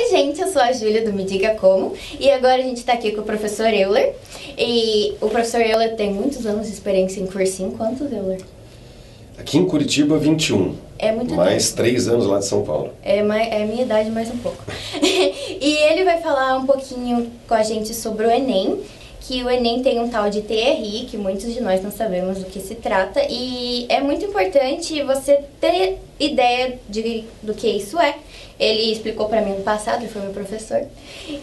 Oi gente, eu sou a Júlia do Me Diga Como e agora a gente tá aqui com o professor Euler. E o professor Euler tem muitos anos de experiência em cursinho. Quantos, Euler? Aqui em Curitiba, 21. É muito mais tempo. 3 anos lá de São Paulo. É a minha idade mais um pouco. E ele vai falar um pouquinho com a gente sobre o Enem, que o Enem tem um tal de TRI, que muitos de nós não sabemos do que se trata, e é muito importante você ter ideia do que isso é. Ele explicou para mim no passado, ele foi meu professor,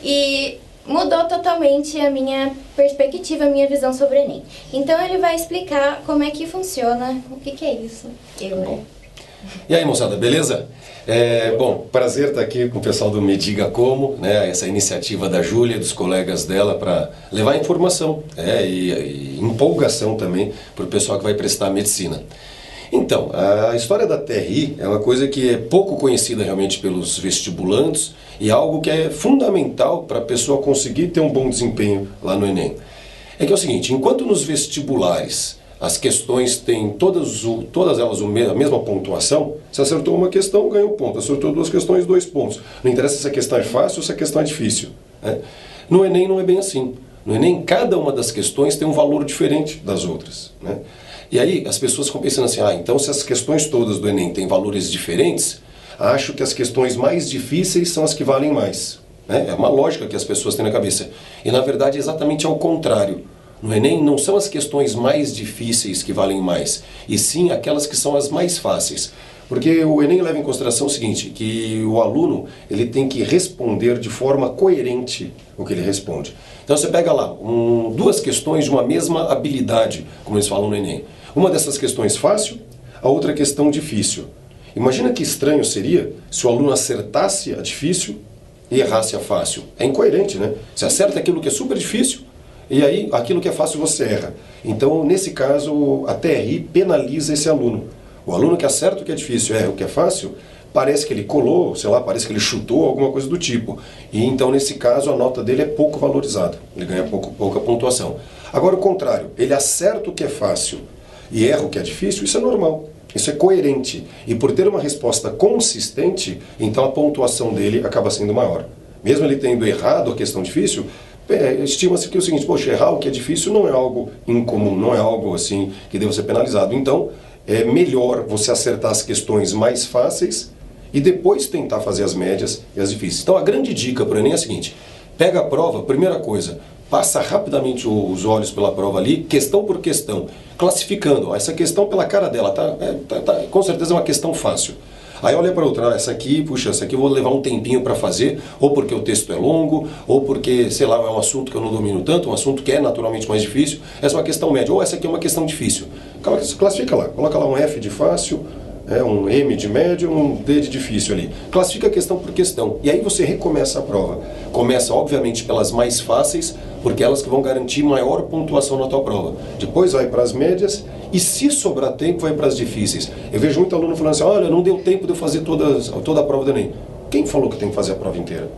e mudou totalmente a minha perspectiva, a minha visão sobre o Enem. Então ele vai explicar como é que funciona, o que é isso. E aí, moçada, beleza? Bom, prazer estar aqui com o pessoal do Me Diga Como, né? Essa iniciativa da Júlia e dos colegas dela para levar informação e empolgação também para o pessoal que vai prestar medicina. Então, a história da TRI é uma coisa que é pouco conhecida realmente pelos vestibulantes e algo que é fundamental para a pessoa conseguir ter um bom desempenho lá no Enem. É que é o seguinte, enquanto nos vestibulares as questões têm todas elas a mesma pontuação, se acertou uma questão, ganha um ponto, acertou 2 questões, 2 pontos. Não interessa se a questão é fácil ou se a questão é difícil, né? No Enem não é bem assim. No Enem, cada uma das questões tem um valor diferente das outras, né? E aí as pessoas ficam pensando assim, então se as questões todas do Enem têm valores diferentes, acho que as questões mais difíceis são as que valem mais, né? É uma lógica que as pessoas têm na cabeça. E na verdade é exatamente ao contrário. No Enem não são as questões mais difíceis que valem mais, e sim aquelas que são as mais fáceis. Porque o Enem leva em consideração o seguinte, que o aluno ele tem que responder de forma coerente o que ele responde. Então você pega lá 2 questões de uma mesma habilidade, como eles falam no Enem. Uma dessas questões fácil, a outra questão difícil. Imagina que estranho seria se o aluno acertasse a difícil e errasse a fácil. É incoerente, né? Você acerta aquilo que é super difícil, e aí aquilo que é fácil você erra. Então, nesse caso, a TRI penaliza esse aluno. O aluno que acerta o que é difícil e erra o que é fácil, parece que ele colou, sei lá, parece que ele chutou, alguma coisa do tipo. E então, nesse caso, a nota dele é pouco valorizada. Ele ganha pouca pontuação. Agora, o contrário, ele acerta o que é fácil e erra o que é difícil, isso é normal. Isso é coerente. E por ter uma resposta consistente, então a pontuação dele acaba sendo maior. Mesmo ele tendo errado a questão difícil, estima-se que é o seguinte, poxa, errar o que é difícil não é algo incomum, não é algo assim que deva ser penalizado. Então, é melhor você acertar as questões mais fáceis e depois tentar fazer as médias e as difíceis. Então, a grande dica para o Enem é a seguinte, pega a prova, primeira coisa, passa rapidamente os olhos pela prova ali, questão por questão, classificando, essa questão pela cara dela, com certeza é uma questão fácil. Aí olha para outra, essa aqui eu vou levar um tempinho para fazer, ou porque o texto é longo, ou porque, sei lá, é um assunto que eu não domino tanto, um assunto que é naturalmente mais difícil, essa é uma questão média, ou essa aqui é uma questão difícil. Classifica lá, coloca lá um F de fácil, um M de médio, um D de difícil ali. Classifica questão por questão, e aí você recomeça a prova. Começa, obviamente, pelas mais fáceis, porque elas que vão garantir maior pontuação na tua prova. Depois vai para as médias, e se sobrar tempo, vai para as difíceis. Eu vejo muito aluno falando assim, olha, não deu tempo de eu fazer toda a prova do Enem. Quem falou que tem que fazer a prova inteira?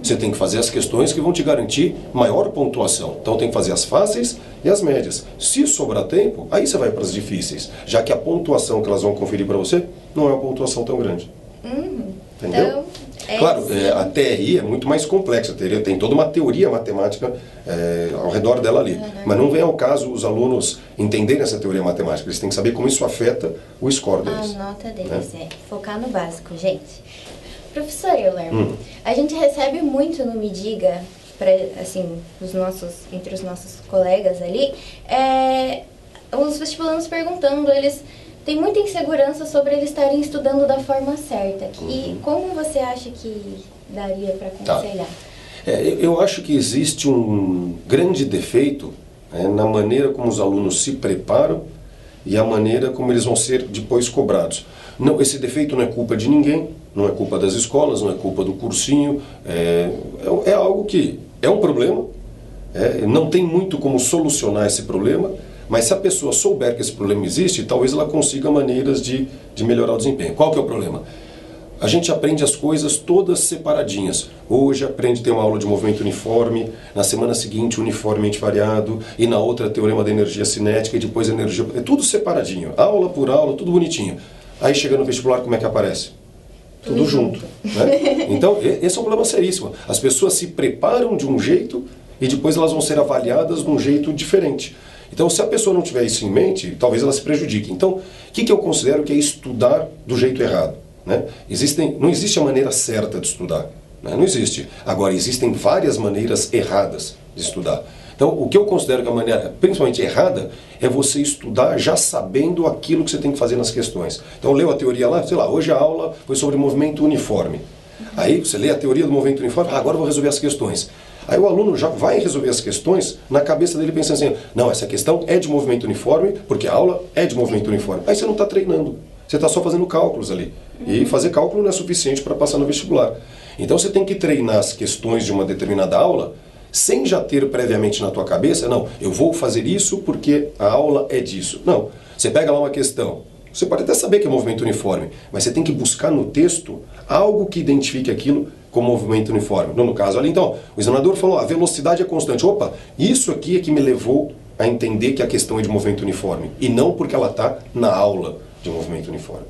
Você tem que fazer as questões que vão te garantir maior pontuação. Então tem que fazer as fáceis e as médias. Se sobrar tempo, aí você vai para as difíceis, já que a pontuação que elas vão conferir para você não é uma pontuação tão grande. Entendeu? Então, claro, a TRI é muito mais complexa, tem toda uma teoria matemática ao redor dela ali. Mas não vem ao caso os alunos entenderem essa teoria matemática, eles têm que saber como isso afeta o score deles. A nota deles focar no básico, gente. Professor Euler, a gente recebe muito no Me Diga, assim, entre os nossos colegas ali, os vestibulandos perguntando, eles têm muita insegurança sobre eles estarem estudando da forma certa. E como você acha que daria para aconselhar? Eu acho que existe um grande defeito na maneira como os alunos se preparam e a maneira como eles vão ser depois cobrados. Não, esse defeito não é culpa de ninguém, não é culpa das escolas, não é culpa do cursinho, é algo que é um problema, não tem muito como solucionar esse problema, mas se a pessoa souber que esse problema existe, talvez ela consiga maneiras de melhorar o desempenho. Qual que é o problema? A gente aprende as coisas todas separadinhas. Hoje aprende a ter uma aula de movimento uniforme, na semana seguinte uniformemente variado, e na outra teorema da energia cinética, e depois energia... É tudo separadinho, aula por aula, tudo bonitinho. Aí chega no vestibular, como é que aparece? tudo junto. Né? Então, esse é um problema seríssimo. As pessoas se preparam de um jeito e depois elas vão ser avaliadas de um jeito diferente. Então, se a pessoa não tiver isso em mente, talvez ela se prejudique. Então, o que eu considero que é estudar do jeito errado? Né? Não existe a maneira certa de estudar. Né? Não existe. Agora, existem várias maneiras erradas de estudar. Então, o que eu considero que é a maneira principalmente errada é você estudar já sabendo aquilo que você tem que fazer nas questões. Então, leu a teoria lá, sei lá, hoje a aula foi sobre movimento uniforme. Aí você lê a teoria do movimento uniforme, agora eu vou resolver as questões. Aí o aluno já vai resolver as questões na cabeça dele pensando assim, não, essa questão é de movimento uniforme, porque a aula é de movimento uniforme. Aí você não está treinando, você está só fazendo cálculos ali. E fazer cálculo não é suficiente para passar no vestibular. Então você tem que treinar as questões de uma determinada aula sem já ter previamente na tua cabeça, não, eu vou fazer isso porque a aula é disso. Não, você pega lá uma questão, você pode até saber que é movimento uniforme, mas você tem que buscar no texto algo que identifique aquilo como movimento uniforme. No caso ali, então, o examinador falou, a velocidade é constante. Opa, isso aqui é que me levou a entender que a questão é de movimento uniforme, e não porque ela está na aula de movimento uniforme.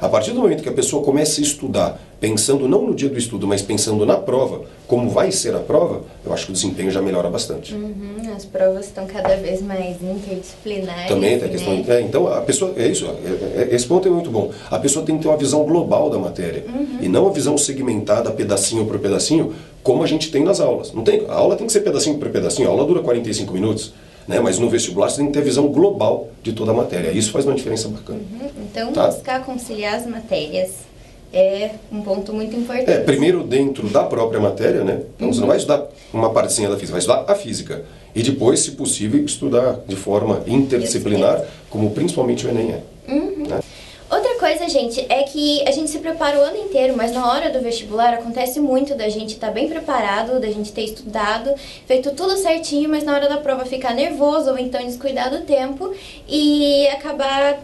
A partir do momento que a pessoa começa a estudar, pensando não no dia do estudo, mas pensando na prova, como vai ser a prova, eu acho que o desempenho já melhora bastante. As provas estão cada vez mais interdisciplinares. Também tem a questão... Né? Então, a pessoa... É isso, esse ponto é muito bom. A pessoa tem que ter uma visão global da matéria, e não uma visão segmentada, pedacinho por pedacinho, como a gente tem nas aulas. Não tem, a aula tem que ser pedacinho por pedacinho, a aula dura 45 minutos. Né? Mas no vestibular você tem que ter a visão global de toda a matéria. Isso faz uma diferença bacana. Então, buscar conciliar as matérias é um ponto muito importante. Primeiro dentro da própria matéria, né? Então você não vai estudar uma partezinha da física, vai estudar a física. E depois, se possível, estudar de forma interdisciplinar, como principalmente o Enem é. Né? Outra coisa, gente, é que a gente se prepara o ano inteiro, mas na hora do vestibular acontece muito da gente estar bem preparado, da gente ter estudado, feito tudo certinho, mas na hora da prova ficar nervoso ou então descuidar do tempo e acabar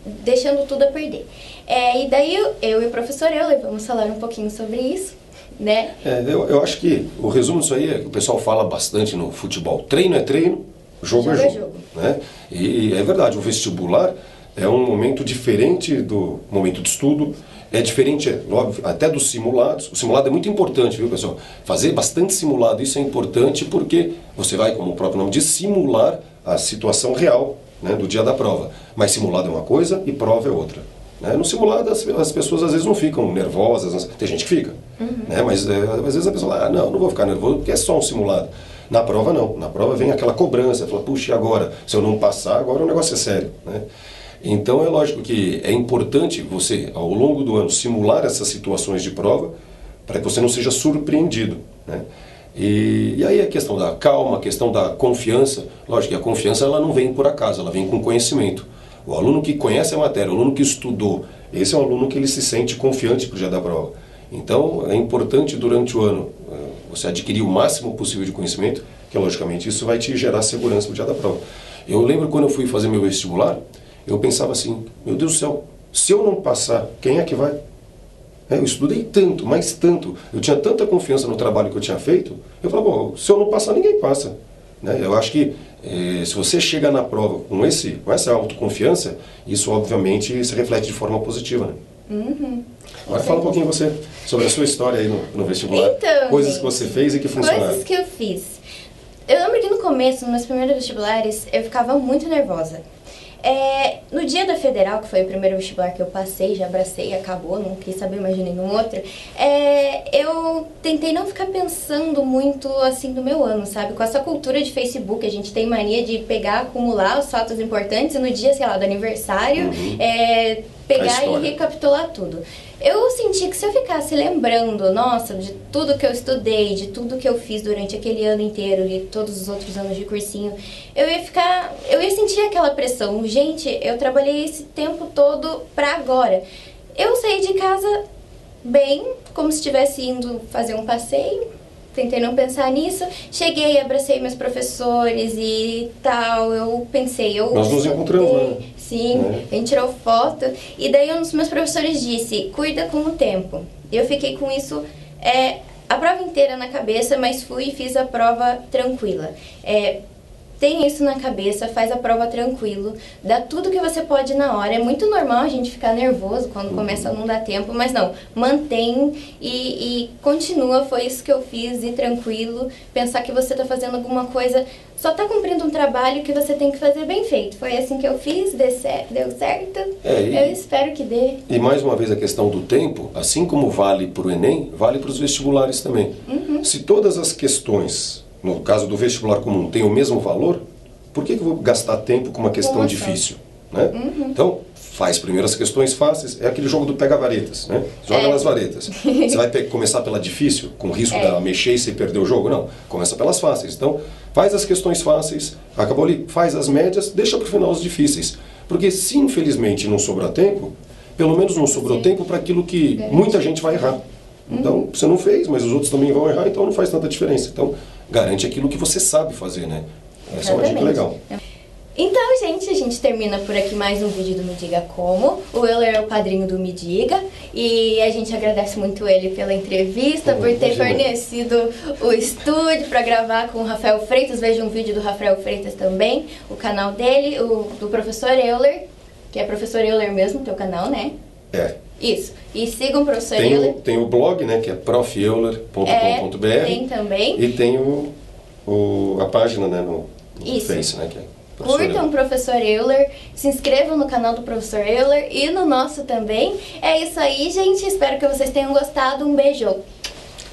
deixando tudo a perder. E daí eu e o professor Euler vamos falar um pouquinho sobre isso, né? Eu acho que o resumo disso aí é que o pessoal fala bastante no futebol. Treino é treino, jogo é jogo. Né? E é verdade, o vestibular é um momento diferente do momento de estudo, é diferente, óbvio, até dos simulados. O simulado é muito importante, viu, pessoal? Fazer bastante simulado, isso é importante porque você vai, como o próprio nome diz, simular a situação real, né, do dia da prova. Mas simulado é uma coisa e prova é outra. Né? No simulado as pessoas às vezes não ficam nervosas, tem gente que fica. Né? Mas às vezes a pessoa fala, não vou ficar nervoso porque é só um simulado. Na prova não, na prova vem aquela cobrança, fala, puxa, e agora? Se eu não passar, agora o negócio é sério. Né? Então é lógico que é importante você, ao longo do ano, simular essas situações de prova para que você não seja surpreendido. Né? E aí a questão da calma, a questão da confiança, lógico que a confiança ela não vem por acaso, ela vem com conhecimento. O aluno que conhece a matéria, o aluno que estudou, esse é um aluno que ele se sente confiante para o dia da prova. Então é importante durante o ano você adquirir o máximo possível de conhecimento, que logicamente isso vai te gerar segurança para o dia da prova. Eu lembro quando eu fui fazer meu vestibular, eu pensava assim, meu Deus do céu, se eu não passar, quem é que vai? Eu estudei tanto, mas tanto, eu tinha tanta confiança no trabalho que eu tinha feito, eu falava, bom, se eu não passar, ninguém passa. Né? Eu acho que se você chega na prova com essa autoconfiança, isso obviamente se reflete de forma positiva. Né? Agora fala um pouquinho você sobre a sua história aí no vestibular, então, coisas que você fez e que funcionaram. Coisas que eu fiz. Eu lembro que no começo, nos meus primeiros vestibulares, eu ficava muito nervosa. No dia da Federal, que foi o primeiro vestibular que eu passei, já abracei, acabou, não quis saber mais de nenhum outro, eu tentei não ficar pensando muito assim no meu ano, sabe? Com essa cultura de Facebook, a gente tem mania de pegar, acumular os fatos importantes e no dia, sei lá, do aniversário, pegar e recapitular tudo. Eu senti que se eu ficasse lembrando, nossa, de tudo que eu estudei, de tudo que eu fiz durante aquele ano inteiro e todos os outros anos de cursinho, eu ia sentir aquela pressão. Gente, eu trabalhei esse tempo todo pra agora. Eu saí de casa bem, como se estivesse indo fazer um passeio, tentei não pensar nisso, cheguei, abracei meus professores e tal, eu pensei, Nós nos encontramos, né? Sim, a gente tirou foto, e daí um dos meus professores disse, cuida com o tempo. E eu fiquei com isso a prova inteira na cabeça, mas fui e fiz a prova tranquila. tem isso na cabeça, faz a prova tranquilo, dá tudo que você pode na hora. É muito normal a gente ficar nervoso quando começa a não dar tempo, mas não, mantém e continua. Foi isso que eu fiz, ir tranquilo, pensar que você tá fazendo alguma coisa, só tá cumprindo um trabalho que você tem que fazer bem feito. Foi assim que eu fiz, deu certo, eu espero que dê. E mais uma vez a questão do tempo, assim como vale para o Enem, vale para os vestibulares também. Se todas as questões, no caso do vestibular comum, têm o mesmo valor, por que eu vou gastar tempo com uma questão difícil? Né? Então, faz primeiro as questões fáceis, é aquele jogo do pega-varetas, né? Joga nas varetas. Você vai começar pela difícil, com risco de mexer e você perder o jogo? Não, começa pelas fáceis. Então, faz as questões fáceis, acabou ali, faz as médias, deixa para o final as difíceis. Porque se infelizmente não sobrar tempo, pelo menos não sobrou tempo para aquilo que muita gente vai errar. Então, você não fez, mas os outros também vão errar, então não faz tanta diferença. Então, garante aquilo que você sabe fazer, né? Essa é uma dica legal. Então, gente, a gente termina por aqui mais um vídeo do Me Diga Como. O Euler é o padrinho do Me Diga e a gente agradece muito ele pela entrevista, por ter fornecido o estúdio para gravar com o Rafael Freitas. Veja um vídeo do Rafael Freitas também, o canal dele, o do professor Euler, que é professor Euler mesmo, teu canal, né? É. Isso. E sigam o professor Euler. Tem o blog, né, que é profeuler.com.br. Tem também. E tem a página, né, no Face, né, que é Curtam o professor Euler, se inscrevam no canal do professor Euler e no nosso também. É isso aí, gente. Espero que vocês tenham gostado. Um beijo.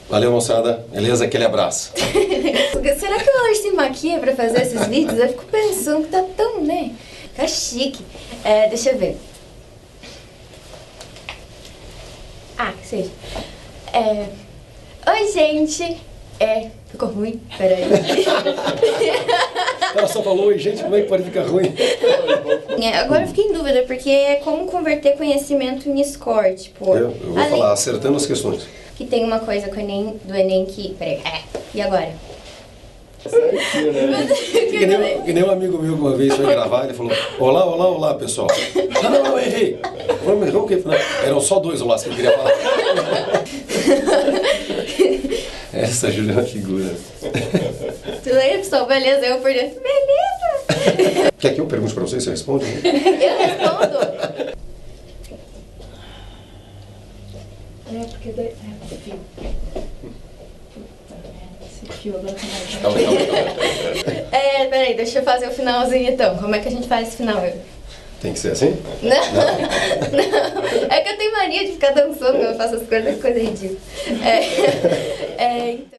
Valeu, moçada. Beleza? Aquele abraço. Será que o Euler se maquia pra fazer esses vídeos? Eu fico pensando que tá tão, né? Fica chique. Deixa eu ver. Ah, que seja. Oi, gente. Ficou ruim? Peraí. Ela só falou, oi, gente, como é que pode ficar ruim? Agora eu fiquei em dúvida, porque é como converter conhecimento em score, tipo... Eu vou falar, acertando as questões. Que tem uma coisa do Enem que... Peraí, e agora? Que nem um amigo meu que uma vez foi gravar, ele falou, olá, olá, olá, pessoal. Não, errei. Errou o quê? Eram só 2 olás que eu queria falar. Essa Júlia é uma figura. Tudo aí, pessoal? Beleza? Eu por dentro. Beleza! Quer que eu pergunte pra você e você responde? Eu respondo. Porque daí... fio. Esse fio agora Calma. Peraí, deixa eu fazer o finalzinho então. Como é que a gente faz esse final? Tem que ser assim? Não. É que eu tenho mania de ficar dançando quando eu faço as coisas, coisa ridícula. Então...